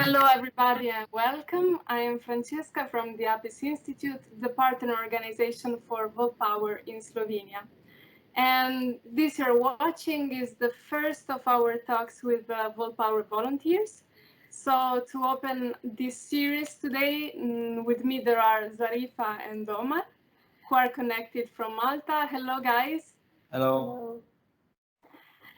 Hello, everybody, and welcome. I am Francesca from the APIS Institute, the partner organization for Volpower in Slovenia. And this you're watching is the first of our talks with Volpower volunteers. So to open this series today, with me there are Zarifa and Omar, who are connected from Malta. Hello, guys. Hello.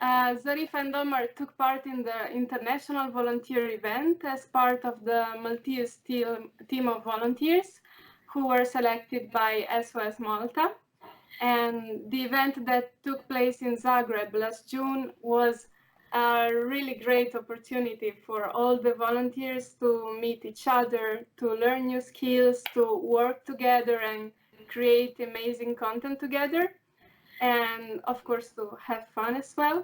Zarifa and Omar took part in the international volunteer event as part of the Maltese team of volunteers who were selected by SOS Malta. And the event that took place in Zagreb last June was a really great opportunity for all the volunteers to meet each other, to learn new skills, to work together and create amazing content together. And of course to have fun as well.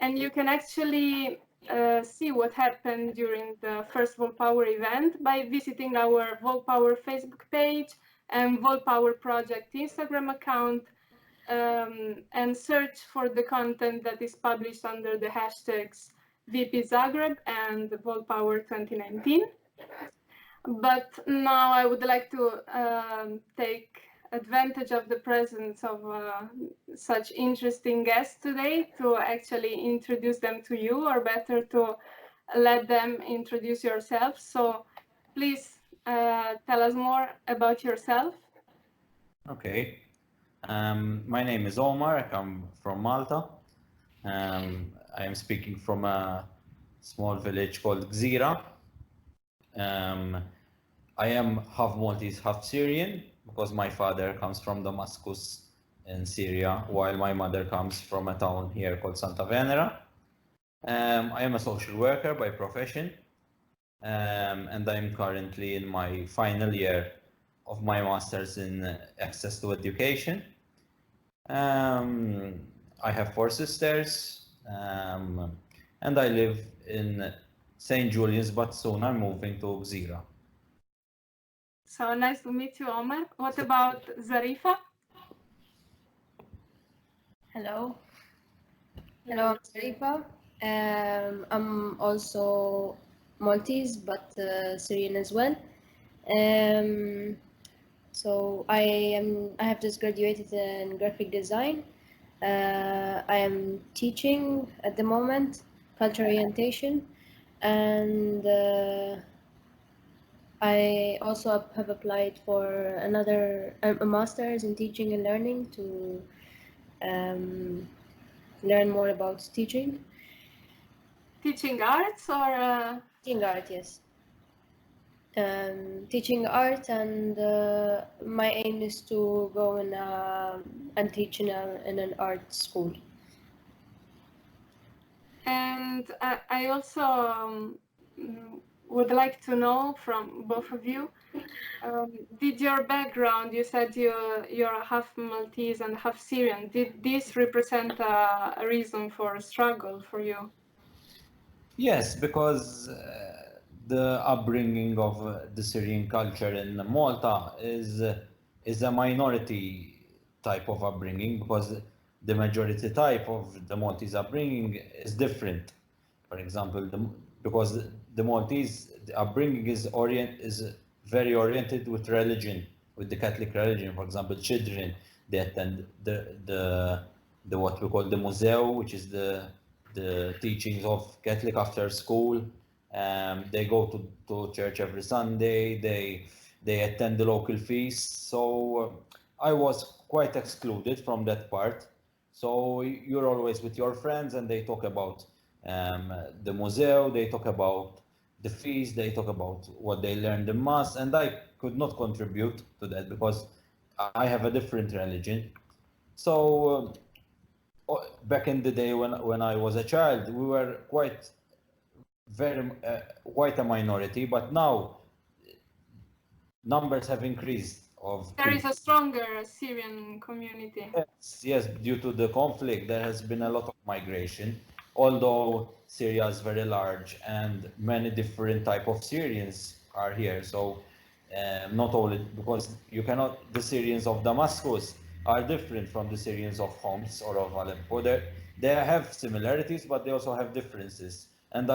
And you can actually see what happened during the first Volpower event by visiting our Volpower Facebook page and Volpower project Instagram account, and search for the content that is published under the hashtags VP Zagreb and Volpower 2019. But now I would like to take advantage of the presence of such interesting guests today to actually introduce them to you, or better to let them introduce yourself. So please tell us more about yourself. Okay. My name is Omar. I come from Malta. I am speaking from a small village called Gżira. I am half Maltese, half Syrian, because my father comes from Damascus in Syria, while my mother comes from a town here called Santa Venera. I am a social worker by profession, and I'm currently in my final year of my master's in access to education. I have 4 sisters, and I live in St. Julian's, but soon I'm moving to Gżira. So nice to meet you, Omar. What about Zarifa? Hello. Hello, I'm Zarifa. I'm also Maltese, but Syrian as well. So I have just graduated in graphic design. I am teaching at the moment, cultural orientation, and I also have applied for a master's in teaching and learning to learn more about teaching. Teaching arts or? Teaching art, yes. Teaching art, and my aim is to go and teach in an art school. And I also would like to know from both of you, did your background, you said you're half Maltese and half Syrian, did this represent a reason for a struggle for you? Yes, because the upbringing of the Syrian culture in Malta is a minority type of upbringing, because the majority type of the Maltese upbringing is different. For example, because the Maltese upbringing is very oriented with religion, with the Catholic religion. For example, children, they attend the what we call the museo, which is the teachings of Catholic after school. They go to church every Sunday. They attend the local feasts. So I was quite excluded from that part. So you're always with your friends, and they talk about the museo. They talk about the feast. They talk about what they learned in mass, and I could not contribute to that because I have a different religion. So back in the day when I was a child, we were quite a minority, but now numbers have increased. There is a stronger Syrian community. Yes, due to the conflict, there has been a lot of migration, although Syria is very large and many different type of Syrians are here. So not only because the Syrians of Damascus are different from the Syrians of Homs or of Aleppo. They have similarities, but they also have differences. And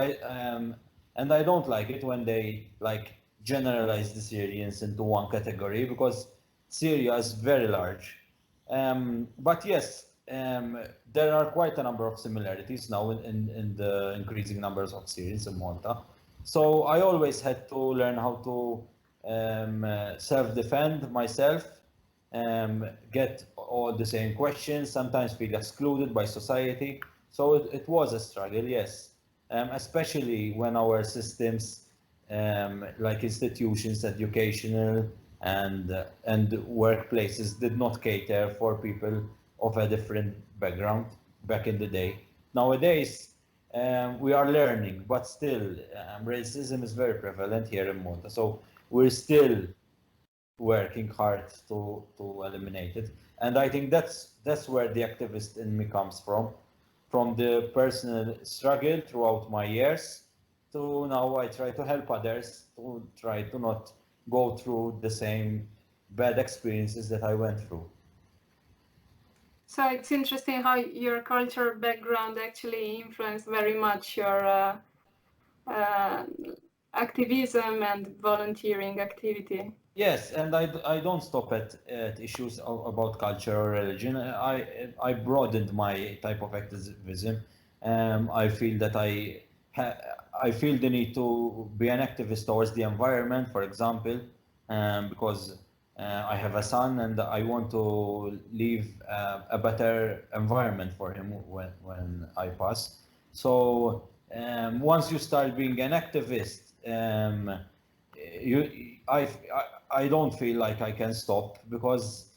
And I don't like it when they like generalize the Syrians into one category, because Syria is very large. But yes, there are quite a number of similarities now in the increasing numbers of Syrians in Malta. So I always had to learn how to self-defend myself, get all the same questions, sometimes feel excluded by society. So it was a struggle, yes, especially when our systems, like institutions, educational and workplaces, did not cater for people of a different background back in the day. Nowadays, we are learning, but still, racism is very prevalent here in Malta. So we're still working hard to eliminate it. And I think that's where the activist in me comes from the personal struggle throughout my years to now I try to help others to try to not go through the same bad experiences that I went through. So it's interesting how your cultural background actually influenced very much your activism and volunteering activity. Yes, and I don't stop at issues about culture or religion. I broadened my type of activism. I feel that I feel the need to be an activist towards the environment, for example, because I have a son and I want to leave a better environment for him when I pass. So once you start being an activist, you, I don't feel like I can stop, because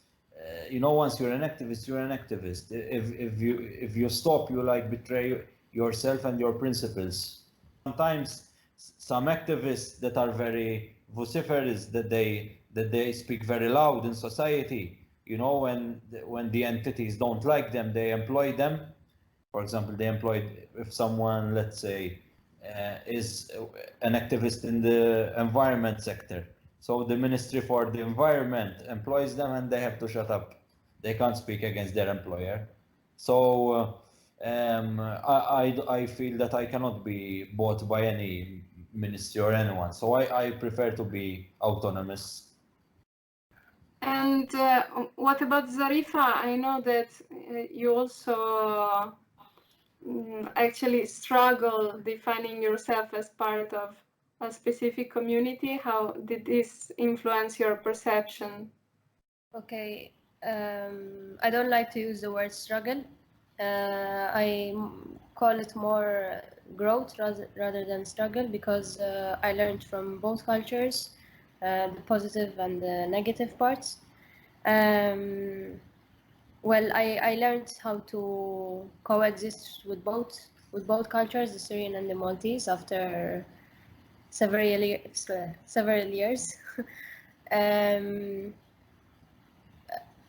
you know, once you're an activist, you're an activist. If you stop, you like betray yourself and your principles. Sometimes some activists that are very vociferous, that they speak very loud in society. You know, when the entities don't like them, they employ them. For example, they employed, if someone, let's say, is an activist in the environment sector. So the Ministry for the Environment employs them and they have to shut up. They can't speak against their employer. So I feel that I cannot be bought by any ministry or anyone. So I prefer to be autonomous. And what about Zarifa? I know that you also actually struggle defining yourself as part of a specific community. How did this influence your perception? Okay, I don't like to use the word struggle. I call it more growth rather than struggle, because I learned from both cultures, the positive and the negative parts. Well, I learned how to coexist with both cultures, the Syrian and the Maltese, after several years.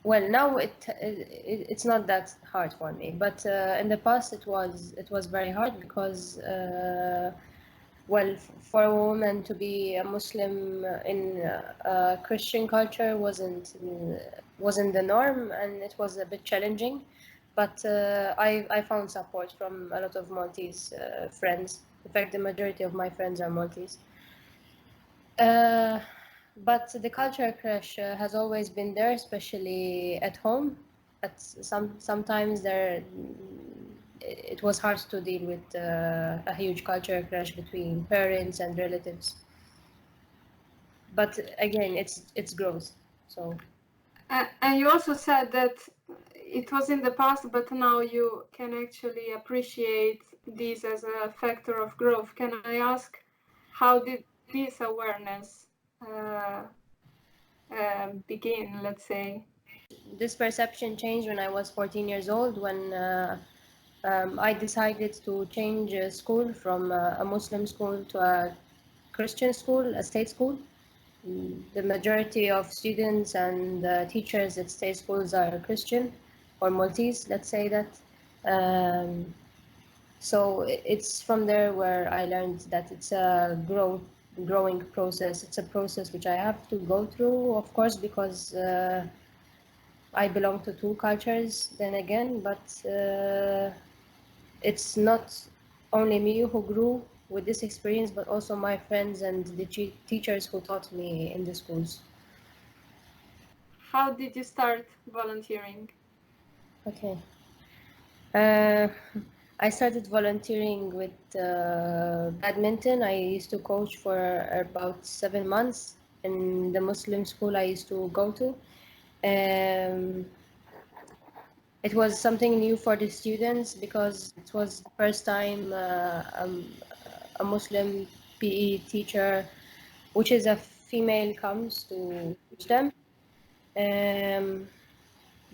Well, now it's not that hard for me, but in the past it was very hard, because well, for a woman to be a Muslim in a Christian culture wasn't the norm, and it was a bit challenging. But I found support from a lot of Maltese friends. In fact, the majority of my friends are Maltese. But the culture clash has always been there, especially at home. But sometimes it was hard to deal with a huge culture clash between parents and relatives. But again, it's growth. So. And you also said that it was in the past, but now you can actually appreciate this as a factor of growth. Can I ask, how did this awareness begin, let's say? This perception changed when I was 14 years old, when I decided to change school from a Muslim school to a Christian school, a state school. The majority of students and teachers at state schools are Christian or Maltese, let's say that. So it's from there where I learned that it's a growing process. It's a process which I have to go through, of course, because I belong to two cultures then again, but it's not only me who grew with this experience, but also my friends and the teachers who taught me in the schools. How did you start volunteering? Okay. I started volunteering with badminton. I used to coach for about 7 months in the Muslim school I used to go to. It was something new for the students because it was the first time a Muslim PE teacher, which is a female, comes to teach them.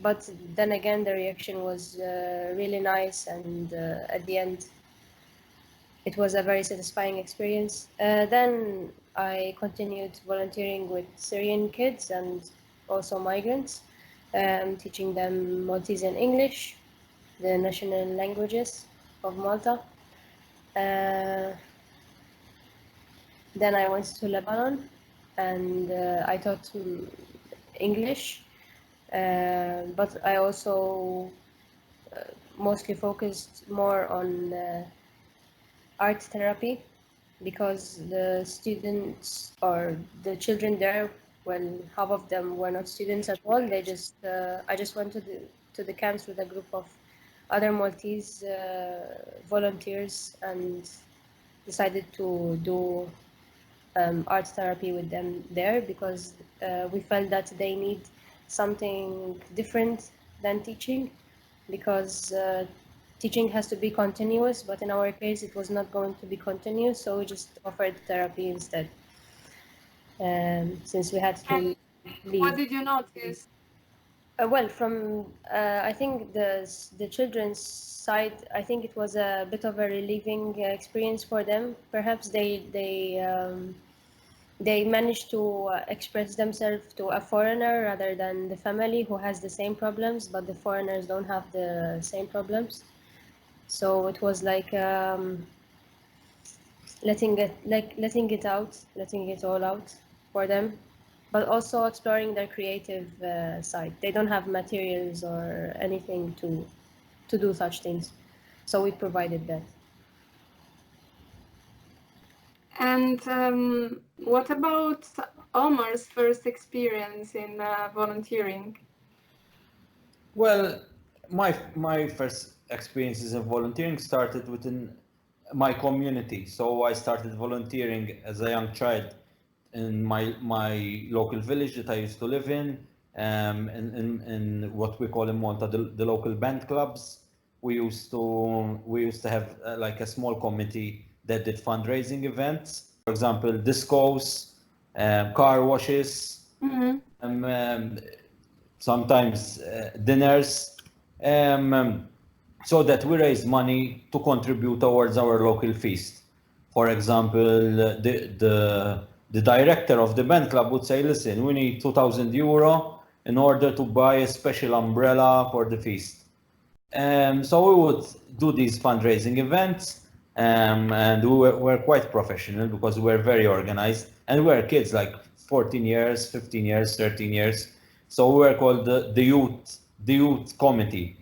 But then again, the reaction was really nice, and at the end, it was a very satisfying experience. Then I continued volunteering with Syrian kids and also migrants, teaching them Maltese and English, the national languages of Malta. Then I went to Lebanon, and I taught English, but I also mostly focused more on art therapy, because the students or the children there, well, half of them were not students at all. They just I just went to the camps with a group of other Maltese volunteers and decided to do art therapy with them there, because we felt that they need something different than teaching, because teaching has to be continuous, but in our case it was not going to be continuous, so we just offered therapy instead, since we had to leave. What did you notice? Well, from I think the children's side, I think it was a bit of a relieving experience for them. Perhaps they managed to express themselves to a foreigner rather than the family who has the same problems, but the foreigners don't have the same problems. So it was like letting it out, letting it all out for them, but also exploring their creative side. They don't have materials or anything to do such things, so we provided that. And what about Omar's first experience in volunteering? Well, my first experiences in volunteering started within my community. So I started volunteering as a young child in my local village that I used to live in what we call in Malta the local band clubs. We used to have like a small committee that did fundraising events. For example, discos, car washes, sometimes dinners, so that we raise money to contribute towards our local feast. For example, the director of the band club would say, listen, we need €2,000 in order to buy a special umbrella for the feast. So we would do these fundraising events, and we were quite professional because we were very organized, and we were kids like 14 years, 15 years, 13 years. So we were called the youth committee.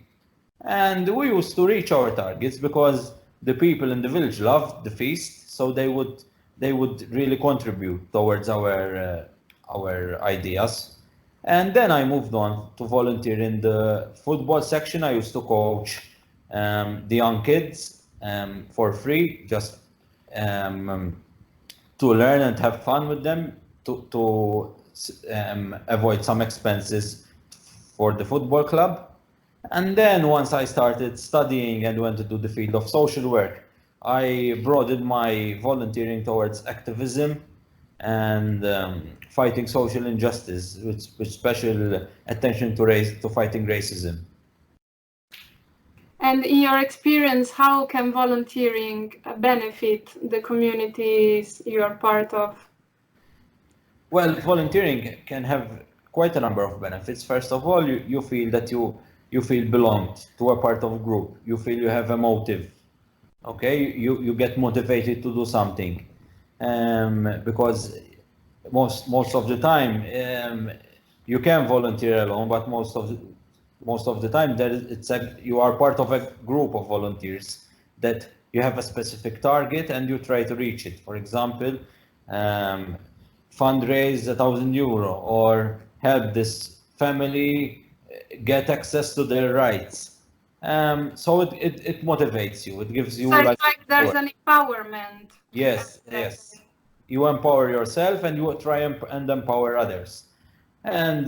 And we used to reach our targets because the people in the village loved the feast, so they would really contribute towards our ideas. And then I moved on to volunteer in the football section. I used to coach the young kids for free, just to learn and have fun with them, to avoid some expenses for the football club. And then once I started studying and went into the field of social work, I broadened my volunteering towards activism and fighting social injustice, with special attention to fighting racism. And in your experience, how can volunteering benefit the communities you are part of? Well, volunteering can have quite a number of benefits. First of all, you feel that you feel belonged to a part of a group. You feel you have a motive. Okay, you get motivated to do something, because most of the time you can volunteer alone, but most of the time you are part of a group of volunteers that You have a specific target and you try to reach it. For example, fundraise €1,000 or help this family get access to their rights. So it motivates you. It gives you So like it's like there's an empowerment. yes, yes. You empower yourself and you try and empower others. And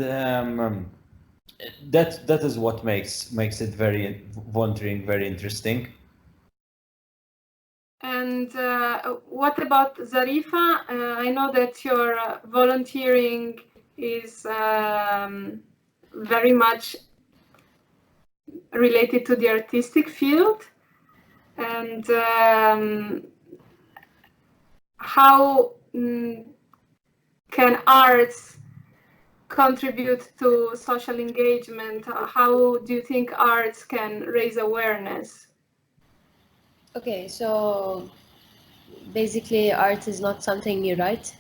that is what makes it very volunteering very interesting. And what about Zarifa? I know that your volunteering is very much related to the artistic field. And how can arts contribute to social engagement? How do you think arts can raise awareness? Okay, so basically art is not something you write.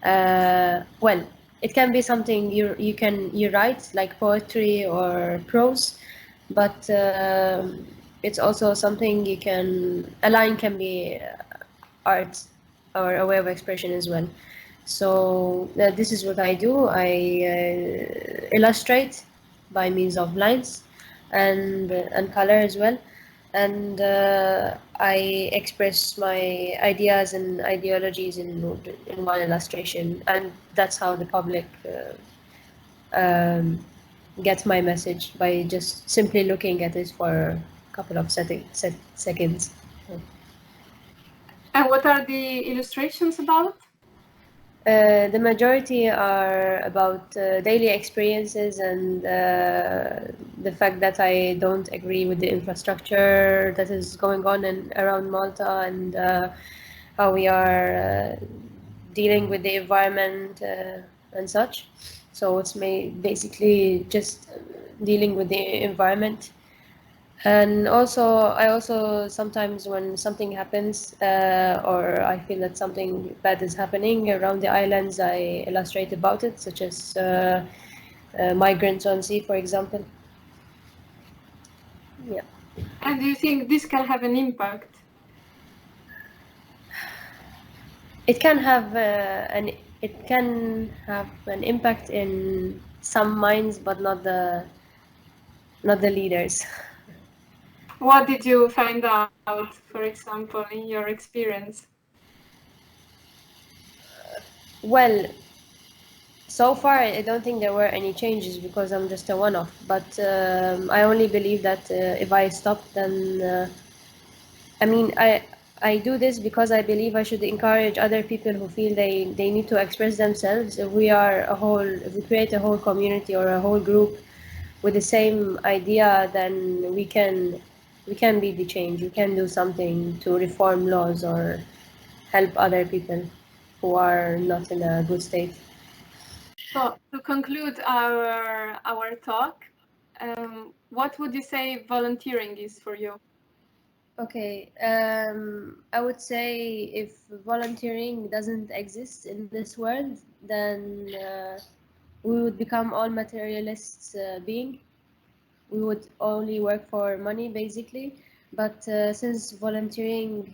Well, it can be something you write, like poetry or prose, but it's also something a line can be art or a way of expression as well. So this is what I do. I illustrate by means of lines and color as well, and I express my ideas and ideologies in one illustration, and that's how the public gets my message, by just simply looking at it for a couple of seconds. And what are the illustrations about? The majority are about daily experiences and the fact that I don't agree with the infrastructure that is going on around Malta, and how we are dealing with the environment and such. So it's basically just dealing with the environment. And I also sometimes, when something happens or I feel that something bad is happening around the islands, I illustrate about it, such as migrants on sea, for example. Yeah. And do you think this can have an impact? It can have an impact in some minds, but not the leaders. What did you find out, for example, in your experience? Well, so far I don't think there were any changes, because I'm just a one-off. But I only believe that if I stop, then I mean, I do this because I believe I should encourage other people who feel they need to express themselves. If we create a whole community or a whole group with the same idea, then we can be the change. We can do something to reform laws or help other people who are not in a good state. So to conclude our talk, what would you say volunteering is for you? Okay, I would say if volunteering doesn't exist in this world, then we would become all materialists being. We would only work for money, basically. But since volunteering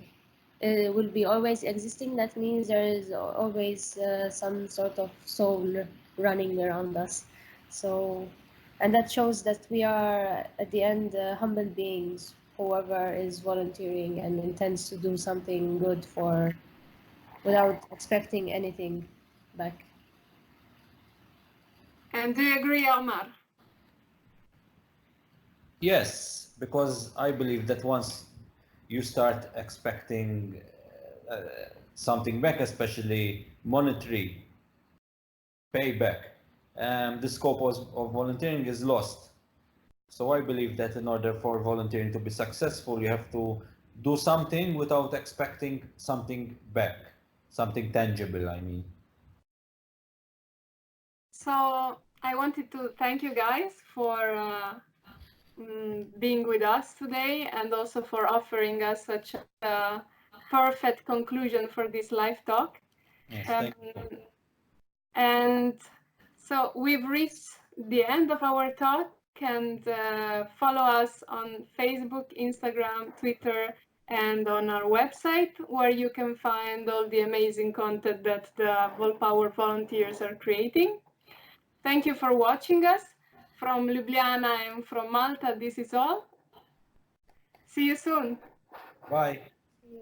will be always existing, that means there is always some sort of soul running around us. So, and that shows that we are at the end humble beings, whoever is volunteering and intends to do something good without expecting anything back. And do you agree, Omar? Yes, because I believe that once you start expecting something back, especially monetary payback, the scope of volunteering is lost. So I believe that in order for volunteering to be successful, you have to do something without expecting something back, something tangible, I mean. So I wanted to thank you guys for being with us today, and also for offering us such a perfect conclusion for this live talk. Yes, thank you. And so we've reached the end of our talk, and follow us on Facebook, Instagram, Twitter, and on our website, where you can find all the amazing content that the Volpower volunteers are creating. Thank you for watching us. From Ljubljana and from Malta, this is all. See you soon. Bye. See you.